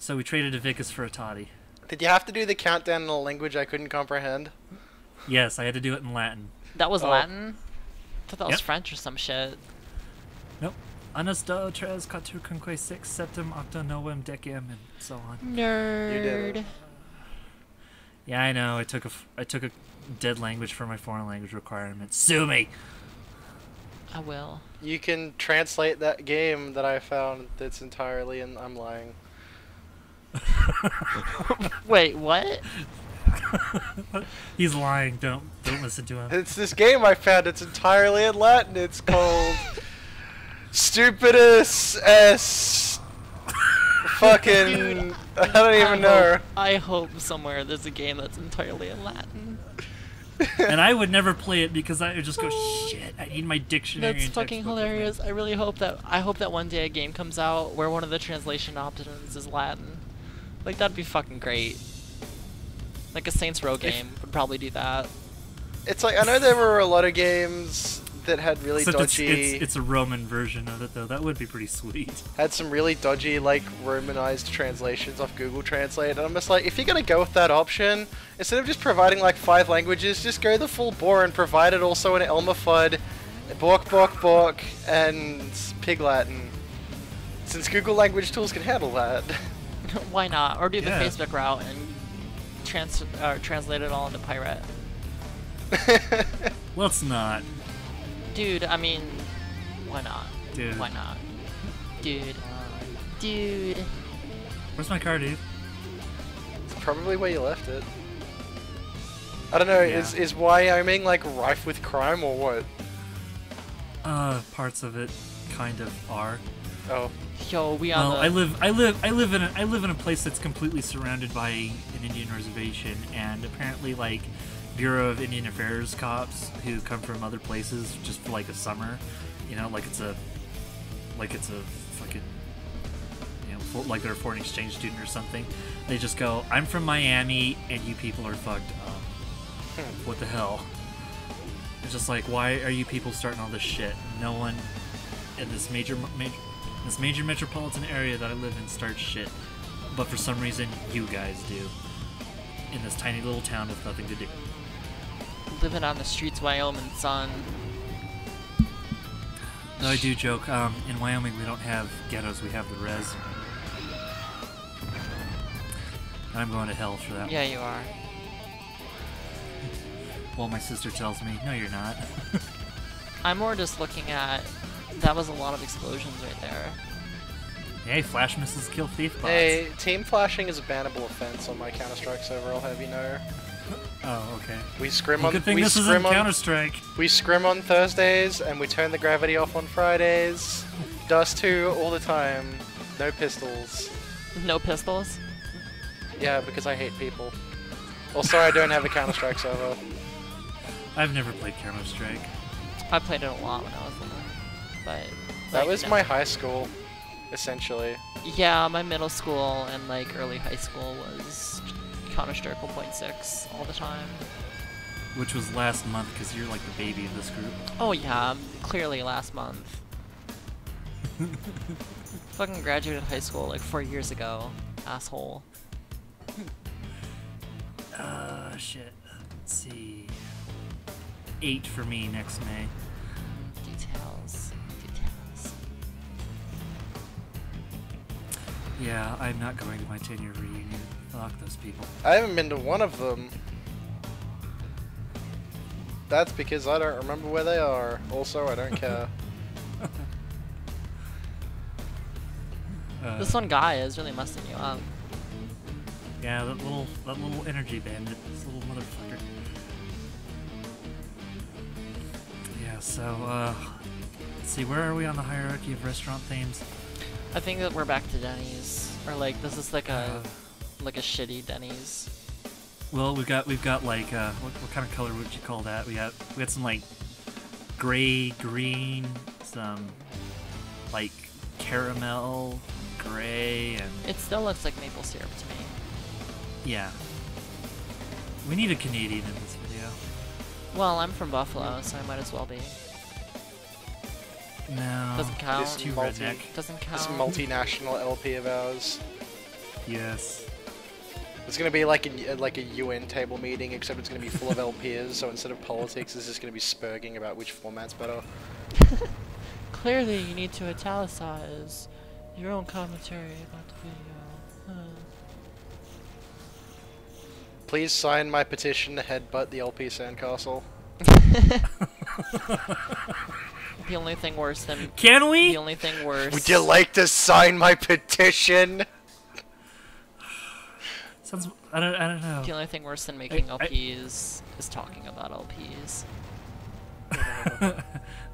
So we traded a Vicus for a toddy. Did you have to do the countdown in a language I couldn't comprehend? Yes, I had to do it in Latin. That was Latin? I thought that was Yep. French or some shit. Nope. Annos do tres quator quinque six septem octa novem decem and so on. Nerd. You did it. Yeah, I know. I took a dead language for my foreign language requirement. Sue me. I will. You can translate that game that I found that's entirely in... I'm lying. Wait, what? He's lying. Don't listen to him. It's this game I found. It's entirely in Latin. It's called Stupidus S. Fucking. Dude, I don't even know. I hope somewhere there's a game that's entirely in Latin. And I would never play it because I would just go, shit, I need my dictionary. That's and fucking textbook with me." hilarious. I really hope that one day a game comes out where one of the translation options is Latin. Like, that'd be fucking great. Like a Saints Row game would probably do that. It's like, I know there were a lot of games that had really Except dodgy... it's a Roman version of it, though. That would be pretty sweet. Had some really dodgy, like, Romanized translations off Google Translate, and I'm just like, if you're gonna go with that option, instead of just providing, like, 5 languages, just go the full bore and provide it also in Elmer Fudd, Bork, and Pig Latin. Since Google Language Tools can handle that. Why not? Or do the Yeah. Facebook route and translate it all into pirate. Let's not. Dude, I mean, why not? Dude. Why not? Dude. Dude. Where's my car, dude? It's probably where you left it. I don't know, Yeah. is Wyoming, like, rife with crime or what? Parts of it kind of are. Oh. Yo, we on Well, the... I live in a place that's completely surrounded by an Indian reservation, and apparently, like, Bureau of Indian Affairs cops who come from other places just for like a summer, you know, like it's a fucking, you know, like they're a foreign exchange student or something. They just go, "I'm from Miami, and you people are fucked up. What the hell?" It's just like, why are you people starting all this shit? No one in this major metropolitan area that I live in starts shit, but for some reason you guys do. In this tiny little town with nothing to do. Living on the streets, Wyoming, son. No, I do joke. In Wyoming, we don't have ghettos. We have the res. I'm going to hell for that. Yeah, you are. Well, my sister tells me, no, you're not. I'm more just looking at... That was a lot of explosions right there. Hey, flash missiles kill thief bots. Hey, team flashing is a bannable offense on my Counter-Strike server, I'll have you know. Oh, okay. We scrim Well, on... good thing we this scrim isn't on, Counter-Strike. We scrim on Thursdays, and we turn the gravity off on Fridays. Dust 2 all the time. No pistols. No pistols? Yeah, because I hate people. Also, I don't have a Counter-Strike server. I've never played Counter-Strike. I played it a lot when I was little. But... That like, was no. my high school, essentially. Yeah, my middle school and like early high school was Counter-Strike 1.6 all the time. Which was last month, because you're like the baby of this group. Oh yeah, clearly last month. Fucking graduated high school like 4 years ago, asshole. Shit. Let's see. 8 for me next May. Details. Yeah, I'm not going to my 10-year reunion. Fuck those people. I haven't been to one of them. That's because I don't remember where they are. Also, I don't care. This one guy is really messing you up. Yeah, that little energy bandit, this little motherfucker. Yeah, so let's see, where are we on the hierarchy of restaurant themes? I think that we're back to Denny's, or like this is like a shitty Denny's. Well, we've got like what kind of color would you call that? We got some like gray, green, some like caramel, gray, and It still looks like maple syrup to me. yeah. We need a Canadian in this video. Well, I'm from Buffalo, so I might as well be. No, Doesn't count. it's too Multi- redneck. Doesn't This count. multinational LP of ours. Yes. It's gonna be like a UN table meeting, except it's gonna be full of LPs. So instead of politics, it's just gonna be spurging about which format's better. Clearly, you need to italicize your own commentary about the video. Please sign my petition to headbutt the LP sandcastle. The only thing worse than Can we? the only thing worse. Would you like to sign my petition? Sounds. I don't know. The only thing worse than making LPs is talking about LPs.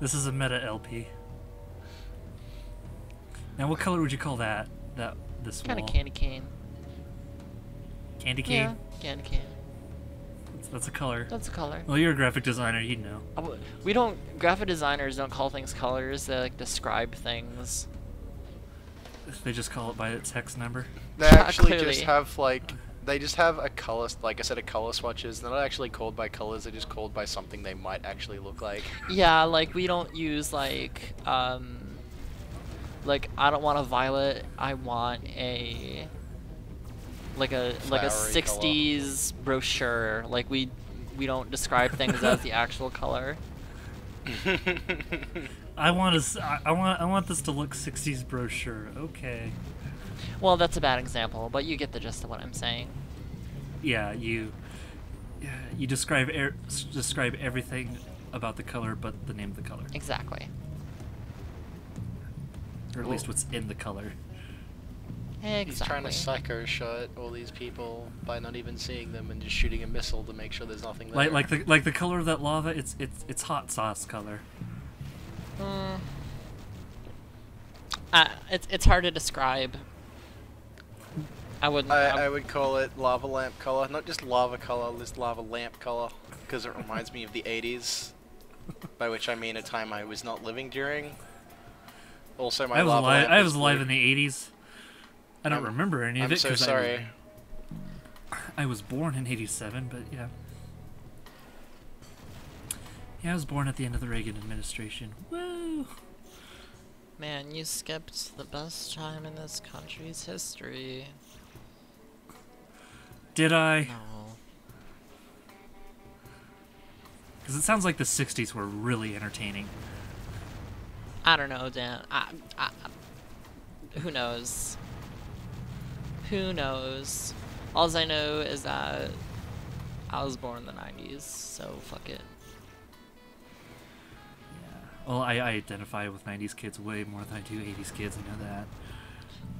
This is a meta LP. Now, what color would you call that? This Kind wall? of candy cane. Candy cane. Yeah, candy cane. That's a color. That's a color. Well, you're a graphic designer. You'd know. We don't. Graphic designers don't call things colors. They like describe things. They just call it by its hex number. They actually Clearly. just have like, they just have a color, like I said, a color swatches. They're not actually called by colors. They're just called by something they might actually look like. Yeah, like we don't use like I don't want a violet. I want a Flowery 60s brochure. Like we don't describe things as the actual color. I want this to look 60s brochure. Okay. Well, that's a bad example, but you get the gist of what I'm saying. Yeah, you describe everything about the color but the name of the color. Exactly. Or at least what's in the color. Exactly. He's trying to psycho shot all these people by not even seeing them and just shooting a missile to make sure there's nothing there. Like the color of that lava. It's hot sauce color. It's hard to describe. I wouldn't. I would call it lava lamp color, not just lava color, just lava lamp color, because it reminds me of the 80s, by which I mean a time I was not living during. Also, my lava lamp I is was alive blue. in the 80s. I don't remember any of I'm it so because sorry. I was born in '87, but yeah. Yeah, I was born at the end of the Reagan administration. Woo! Man, you skipped the best time in this country's history. Did I? No. Because it sounds like the '60s were really entertaining. I don't know, Dan. Who knows? Who knows? All I know is that I was born in the 90s, so fuck it. Yeah. Well, I identify with '90s kids way more than I do '80s kids. I know that.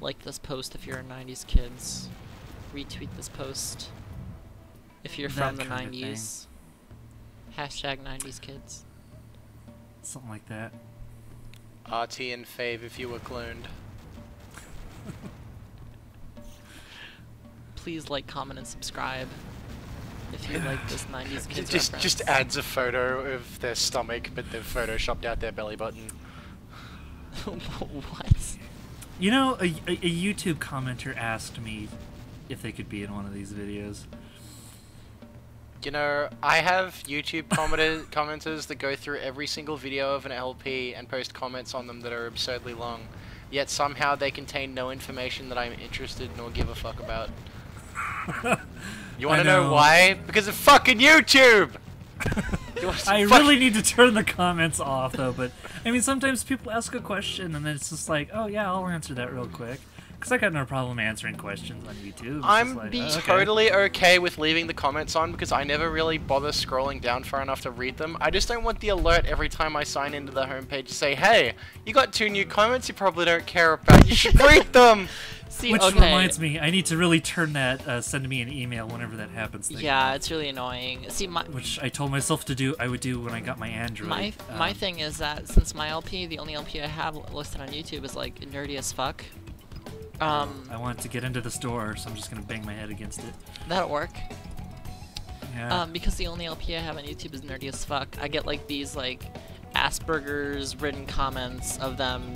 Like this post if you're a 90s kids. Retweet this post if you're from the That kind of 90s. Hashtag 90s kids. Something like that. RT and fave if you were cloned. Please like, comment, and subscribe if you like this 90s kids Just reference. adds a photo of their stomach, but they've photoshopped out their belly button. What? You know, a YouTube commenter asked me if they could be in one of these videos. You know, I have YouTube commenters that go through every single video of an LP and post comments on them that are absurdly long, yet somehow they contain no information that I'm interested nor give a fuck about. You want to know why? Because of fucking YouTube! I really need to turn the comments off, though, but, I mean, sometimes people ask a question, and then it's just like, oh, yeah, I'll answer that real quick. Because I got no problem answering questions on YouTube. It's I'm just like, be okay. totally okay with leaving the comments on because I never really bother scrolling down far enough to read them. I just don't want the alert every time I sign into the homepage to say, hey, you got 2 new comments you probably don't care about. You should read them! See, Which okay. reminds me, I need to really turn that, send me an email whenever that happens. Thing Yeah, on. it's really annoying. See, Which I told myself to do, I would do when I got my Android. my thing is that since my LP, the only LP I have listed on YouTube is like nerdy as fuck. I want to get into the store, so I'm just gonna bang my head against it. That'll work. Yeah. Because the only LP I have on YouTube is nerdy as fuck. I get like these like Asperger's written comments of them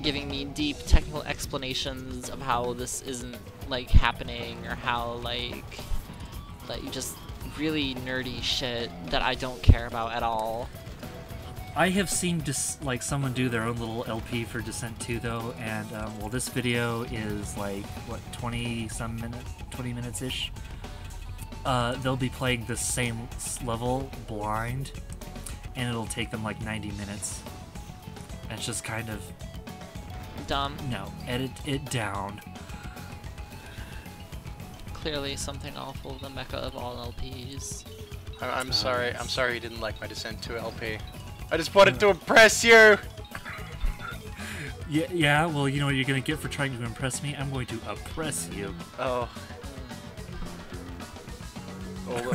giving me deep technical explanations of how this isn't like happening or how like just really nerdy shit that I don't care about at all. I have seen like someone do their own little LP for Descent 2 though, and well, this video is like what 20 minutes ish. They'll be playing the same level blind, and it'll take them like 90 minutes. And it's just kind of dumb. No, edit it down. Clearly something awful, the mecca of all LPs. I'm sorry. I'm sorry you didn't like my Descent 2 LP. I just wanted to impress you. Yeah. Well, you know what you're gonna get for trying to impress me. I'm going to oppress you. Oh.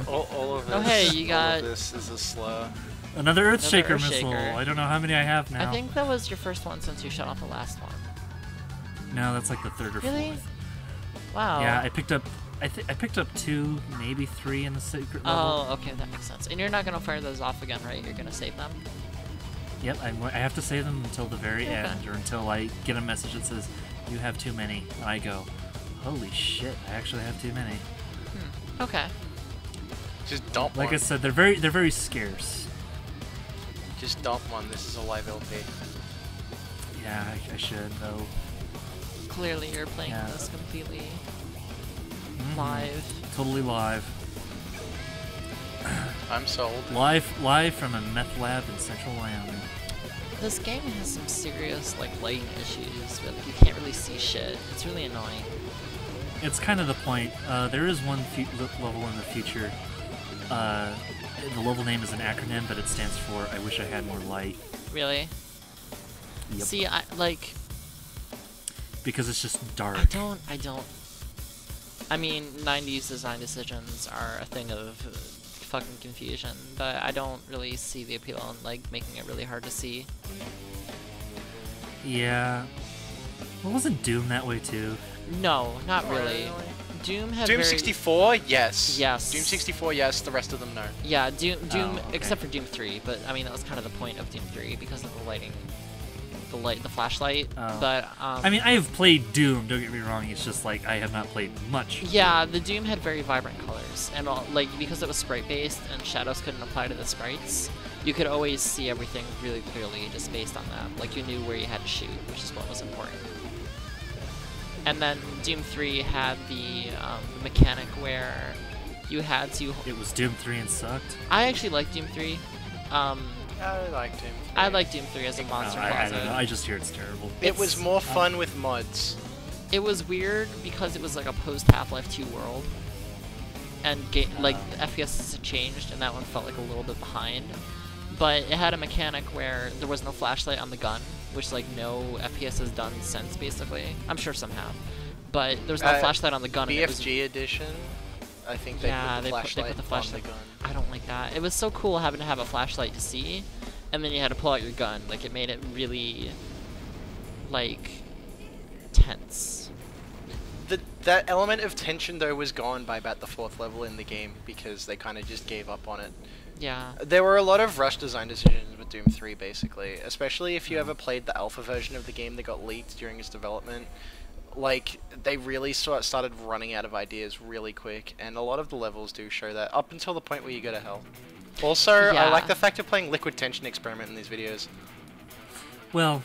All of this. Oh, hey, you got. All of this is a slur. Another Earthshaker Earthshaker. missile. I don't know how many I have now. I think that was your first one since you shut off the last one. No, that's like the third or Really? fourth. Wow. Yeah, I picked up. I picked up 2, maybe 3 in the secret level. Oh, okay, that makes sense. And you're not gonna fire those off again, right? You're gonna save them. Yep, I have to save them until the very Okay. end, or until I get a message that says, you have too many. And I go, holy shit, I actually have too many. Okay. Just dump Like one. I said, they're very scarce. Just dump one. This is a live LP. Yeah, I should, though. Clearly you're playing Yeah. this completely Mhm. live. Totally live. I'm sold. Live from a meth lab in Central Wyoming. This game has some serious like lighting issues, but you can't really see shit. It's really annoying. It's kind of the point. There is one level in the future. The level name is an acronym, but it stands for I wish I had more light. Really? Yep. See, I like. Because it's just dark. I don't. I mean, 90s design decisions are a thing of fucking confusion, but I don't really see the appeal in like making it really hard to see. Yeah. Well, wasn't Doom that way too? No, not really. Doom had Doom very... 64, yes. Yes. Doom 64, yes. The rest of them, no. Yeah, Doom, okay. except for Doom 3, but I mean that was kind of the point of Doom 3 because of the lighting, the flashlight. Oh. But I mean, I have played Doom. Don't get me wrong. It's just like I have not played much. yeah, the Doom had very vibrant colors, and like because it was sprite based and shadows couldn't apply to the sprites, you could always see everything really clearly just based on that. Like you knew where you had to shoot, which is what was important. And then Doom 3 had the mechanic where you had to. It was Doom 3 and sucked. I actually like Doom 3. I liked Doom 3. I like Doom 3 as a monster I closet. don't know. I just hear it's terrible. It was more fun with mods. It was weird because it was like a post Half-Life 2 world, and like the FPS had changed, and that one felt like a little bit behind. But it had a mechanic where there was no flashlight on the gun, which like no FPS has done since basically. I'm sure some have, but there's no flashlight on the gun. BFG edition. I think they put the flashlight on the gun. I don't like that. It was so cool having to have a flashlight to see, and then you had to pull out your gun. Like it made it really, like, tense. That element of tension though was gone by about the 4th level in the game because they kind of just gave up on it. Yeah. There were a lot of rush design decisions with Doom 3 basically, especially if you ever played the alpha version of the game that got leaked during its development. Like, they really started running out of ideas really quick, and a lot of the levels do show that, up until the point where you go to hell. Also, Yeah. I like the fact of playing Liquid Tension Experiment in these videos. Well,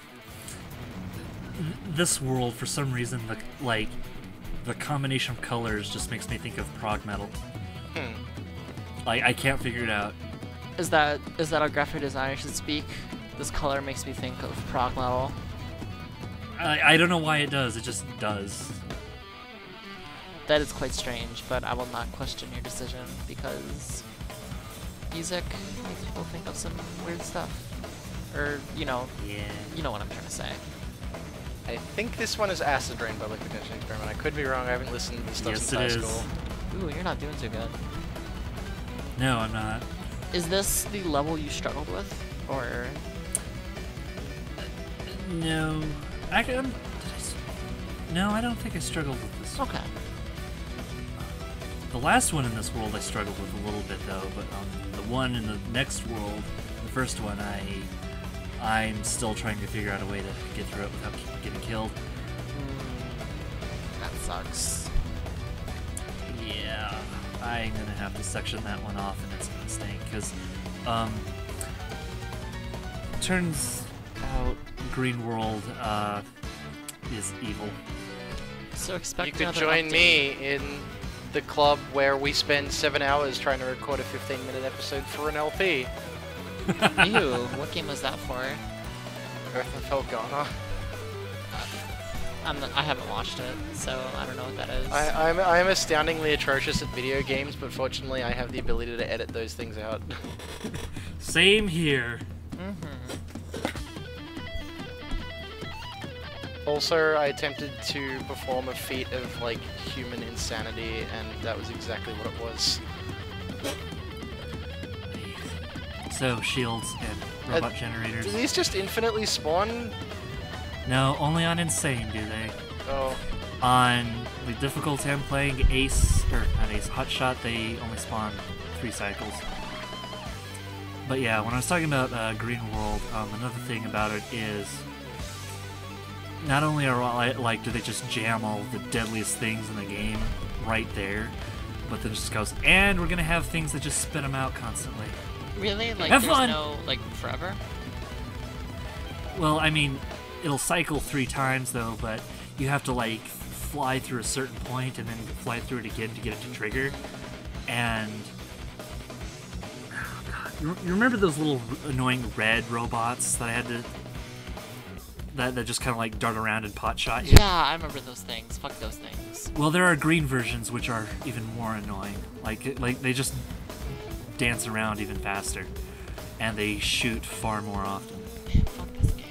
this world, for some reason, the combination of colors just makes me think of prog metal. Like, I can't figure it out. Is that how graphic designer should speak? This color makes me think of prog metal. I don't know why it does. It just does. That is quite strange, but I will not question your decision because music makes people think of some weird stuff. Or, you know what I'm trying to say. I think this one is Acid Rain by Liquid Tension Experiment. I could be wrong, I haven't listened to this stuff Yes, since it high is. school. Ooh, you're not doing too good. No, I'm not. Is this the level you struggled with? Or... No. No, I don't think I struggled with this. Okay. The last one in this world I struggled with a little bit though, but the one in the next world, the first one, I'm still trying to figure out a way to get through it without getting killed. That sucks. Yeah, I'm gonna have to section that one off, and it's gonna stink because turns out Green World is evil. So expect You could another join update. me in the club where we spend 7 hours trying to record a 15-minute episode for an LP. Ew, what game was that for? Earth and Felgana. I haven't watched it, so I don't know what that is. I'm astoundingly atrocious at video games, but fortunately I have the ability to edit those things out. Same here. Also, I attempted to perform a feat of, like, human insanity, and that was exactly what it was. So, shields and robot generators. Do these just infinitely spawn? No, only on Insane do they. Oh. On the difficulty I'm playing, Ace, or not Ace, Hotshot, they only spawn 3 cycles. But yeah, when I was talking about Green World, another thing about it is not only are do they just jam all the deadliest things in the game right there, but then it just goes, and we're gonna have things that just spit them out constantly. Really? Like, Have there's fun! no, like, forever? Well, I mean, it'll cycle 3 times though, but you have to like fly through a certain point and then fly through it again to get it to trigger. And oh God, you remember those little annoying red robots that I had to that just kind of like dart around and pot shot you? Yeah, I remember those things. Fuck those things. Well, there are green versions which are even more annoying. Like they just dance around even faster, and they shoot far more often. Man, fuck this game.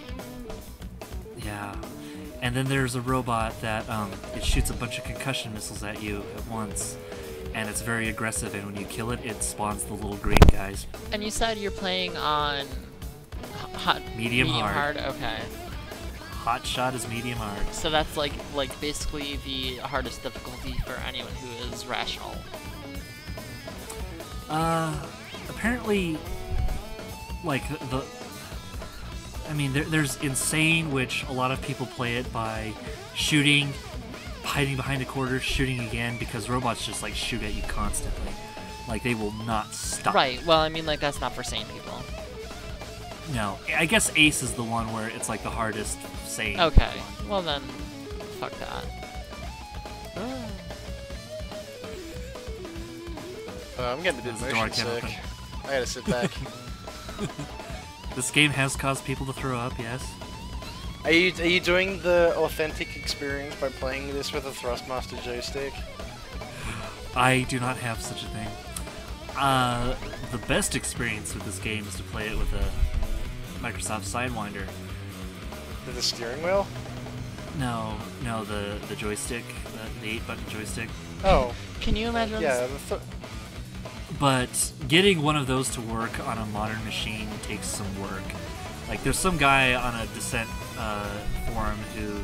Yeah. And then there's a robot that it shoots a bunch of concussion missiles at you at once, and it's very aggressive, and when you kill it, it spawns the little green guys. And you said you're playing on Medium hard. Okay. Hot shot is medium hard. So that's like basically the hardest difficulty for anyone who is rational. Apparently, like I mean, there's Insane, which a lot of people play it by shooting, hiding behind a corner, shooting again, because robots just like shoot at you constantly. Like they will not stop. Right. Well, I mean, like that's not for sane people. No, I guess Ace is the one where it's like the hardest sane. Okay. Well then, fuck that. I'm getting a bit There's a door I motion can't sick. open. I gotta sit back. This game has caused people to throw up, yes. Are you doing the authentic experience by playing this with a Thrustmaster joystick? I do not have such a thing. The best experience with this game is to play it with a Microsoft Sidewinder. With the steering wheel? No, the joystick, the 8-button joystick. Oh. Can you imagine? Yeah, But getting one of those to work on a modern machine takes some work. Like, there's some guy on a Descent forum who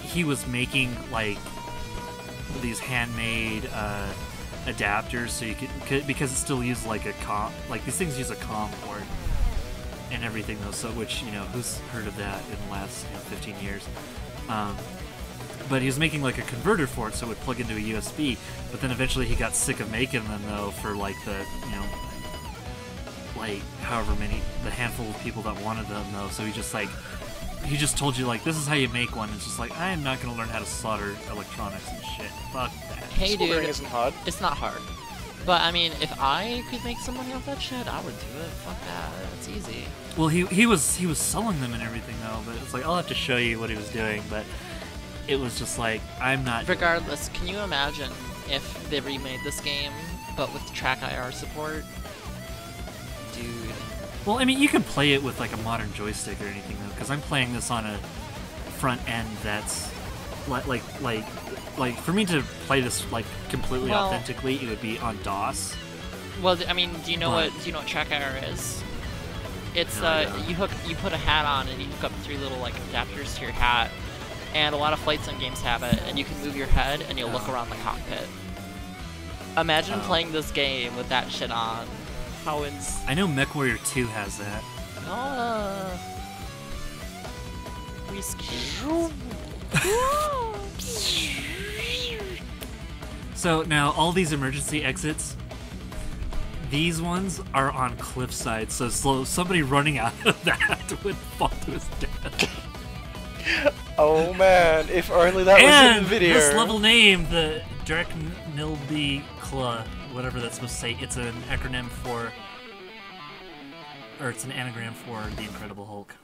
he was making like these handmade adapters, so you could because it still uses like a like these things use a COM port and everything though. So which who's heard of that in the last 15 years? But he was making like a converter for it, so it would plug into a USB. But then eventually he got sick of making them though for like the like however many, the handful of people that wanted them though. So he just told you like, this is how you make one. It's just like, I am not gonna learn how to solder electronics and shit. Fuck that. Hey dude, soldering isn't hard. it's not hard. But I mean, if I could make some money off that shit, I would do it. Fuck that, it's easy. Well, he was selling them and everything though. But it's like, I'll have to show you what he was doing. But it was just like, I'm not. Regardless, can you imagine if they remade this game, but with track IR support? Dude. Well, I mean, you can play it with like a modern joystick or anything though, because I'm playing this on a front end that's like for me to play this like completely authentically, it would be on DOS. Well, I mean, do you know what track IR is? It's No, I don't. you put a hat on and you hook up 3 little like adapters to your hat, and a lot of flight sim games have it, and you can move your head and you'll look around the cockpit. Imagine playing this game with that shit on. How I know MechWarrior 2 has that. So now all these emergency exits, These ones are on cliffside, so somebody running out of that would fall to his death. Oh man, if only that was in the video. This level name, the Drec'nilbie, whatever that's supposed to say, it's an acronym for, or it's an anagram for the Incredible Hulk.